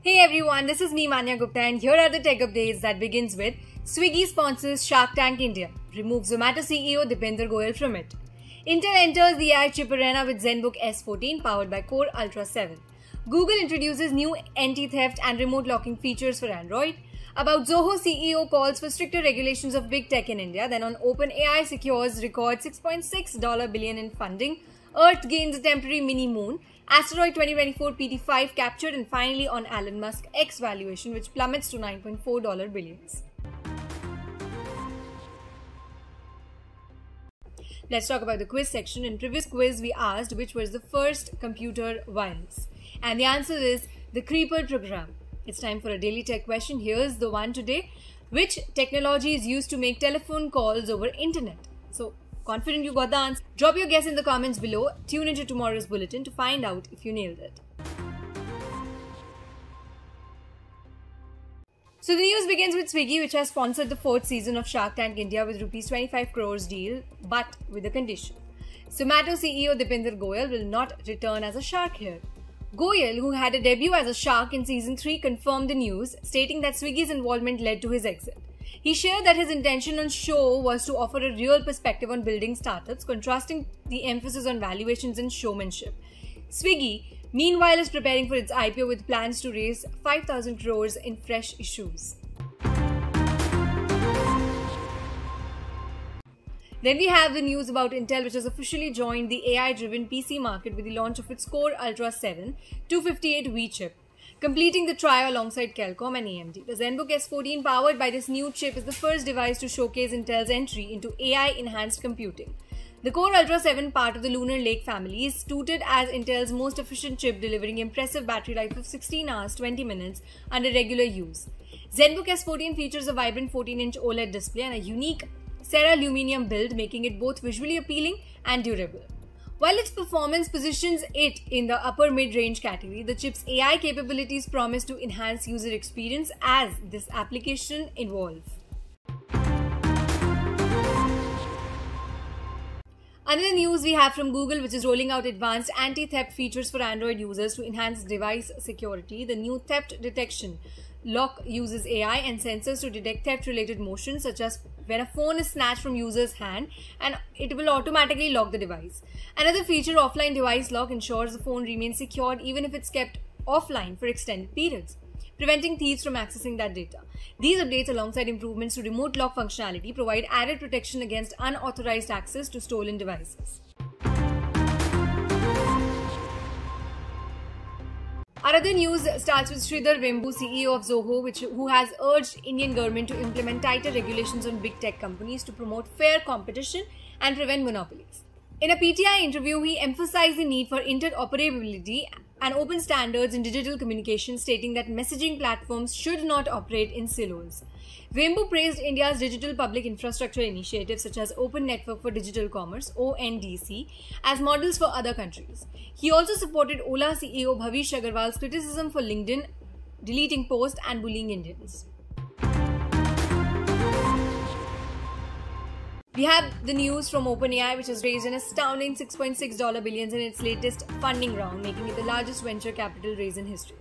Hey everyone, this is me Manya Gupta and here are the tech updates that begins with Swiggy sponsors Shark Tank India, removes Zomato CEO Deepinder Goyal from it. Intel enters the AI chip arena with ZenBook S14 powered by Core Ultra 7. Google introduces new anti-theft and remote locking features for Android. About Zoho CEO calls for stricter regulations of big tech in India. Then on OpenAI secures record $6.6 billion in funding. Earth gains a temporary mini moon. Asteroid 2024 PT5 captured, and finally on Elon Musk X valuation, which plummets to $9.4 billions. Let's talk about the quiz section. In previous quiz, we asked which was the first computer virus, and the answer is the Creeper program. It's time for a daily tech question. Here's the one today. Which technology is used to make telephone calls over internet? So, confident you got the answer? Drop your guess in the comments below. Tune into tomorrow's bulletin to find out if you nailed it. So the news begins with Swiggy, which has sponsored the 4th season of Shark Tank India with Rs 25 crores deal, but with a condition. Zomato CEO Deepinder Goyal will not return as a shark here. Goyal, who had a debut as a shark in season 3, confirmed the news, stating that Swiggy's involvement led to his exit. He shared that his intention on show was to offer a real perspective on building startups, contrasting the emphasis on valuations and showmanship. Swiggy, meanwhile, is preparing for its IPO with plans to raise 5,000 crores in fresh issues. Then we have the news about Intel, which has officially joined the AI-driven PC market with the launch of its Core Ultra 7 258V chip, completing the trio alongside Qualcomm and AMD. The ZenBook S14 powered by this new chip is the first device to showcase Intel's entry into AI-enhanced computing. The Core Ultra 7, part of the Lunar Lake family, is touted as Intel's most efficient chip, delivering impressive battery life of 16 hours 20 minutes under regular use. ZenBook S14 features a vibrant 14-inch OLED display and a unique Ceraluminium build, making it both visually appealing and durable. While its performance positions it in the upper mid-range category, the chip's AI capabilities promise to enhance user experience as this application evolves. Another news we have from Google, which is rolling out advanced anti-theft features for Android users to enhance device security. The new theft detection lock uses AI and sensors to detect theft-related motions, such as when a phone is snatched from user's hand, and it will automatically lock the device. Another feature, offline device lock, ensures the phone remains secured even if it's kept offline for extended periods, preventing thieves from accessing that data. These updates, alongside improvements to remote lock functionality, provide added protection against unauthorized access to stolen devices. Our other news starts with Sridhar Vembu, CEO of Zoho, who has urged Indian government to implement tighter regulations on big tech companies to promote fair competition and prevent monopolies. In a PTI interview, he emphasized the need for interoperability and open standards in digital communication, stating that messaging platforms should not operate in silos. Vembu praised India's digital public infrastructure initiatives such as Open Network for Digital Commerce (ONDC) as models for other countries. He also supported Ola CEO Bhavish Aggarwal's criticism for LinkedIn deleting posts and bullying Indians. We have the news from OpenAI, which has raised an astounding $6.6 billion in its latest funding round, making it the largest venture capital raise in history.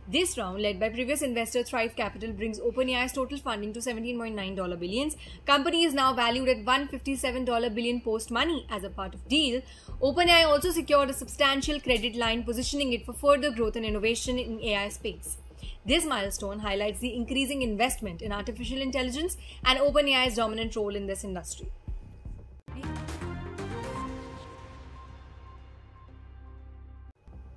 This round, led by previous investor Thrive Capital, brings OpenAI's total funding to $17.9 billion. Company is now valued at $157 billion post-money. As a part of deal, OpenAI also secured a substantial credit line, positioning it for further growth and innovation in AI space. This milestone highlights the increasing investment in artificial intelligence and OpenAI's dominant role in this industry.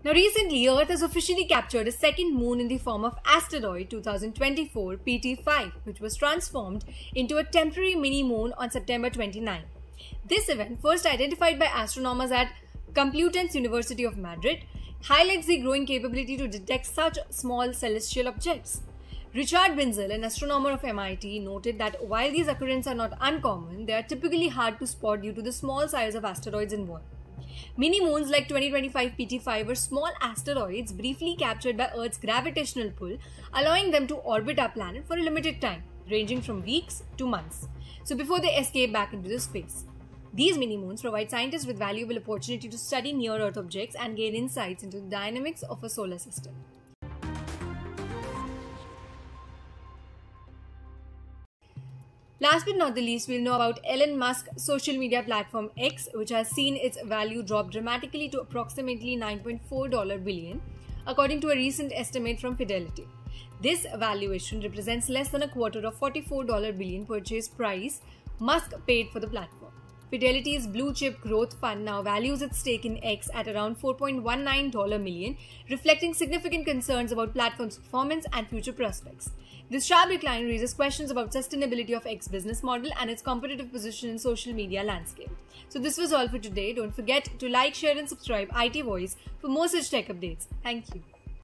Now, recently, Earth has officially captured a second moon in the form of Asteroid 2024 PT5, which was transformed into a temporary mini moon on September 29. This event, first identified by astronomers at Complutense University of Madrid, highlights the growing capability to detect such small celestial objects. Richard Binzel, an astronomer of MIT, noted that while these occurrences are not uncommon, they are typically hard to spot due to the small size of asteroids involved. Mini-moons like 2025 PT5 were small asteroids briefly captured by Earth's gravitational pull, allowing them to orbit our planet for a limited time, ranging from weeks to months, so before they escape back into the space. These mini-moons provide scientists with valuable opportunity to study near-Earth objects and gain insights into the dynamics of a solar system. Last but not the least, we'll know about Elon Musk's social media platform X, which has seen its value drop dramatically to approximately $9.4 billion, according to a recent estimate from Fidelity. This valuation represents less than a quarter of $44 billion purchase price Musk paid for the platform. Fidelity's blue chip growth fund now values its stake in X at around $4.19 million, reflecting significant concerns about platform's performance and future prospects. This sharp decline raises questions about sustainability of X business model and its competitive position in social media landscape. So this was all for today. Don't forget to like, share and subscribe IT Voice for more such tech updates. Thank you.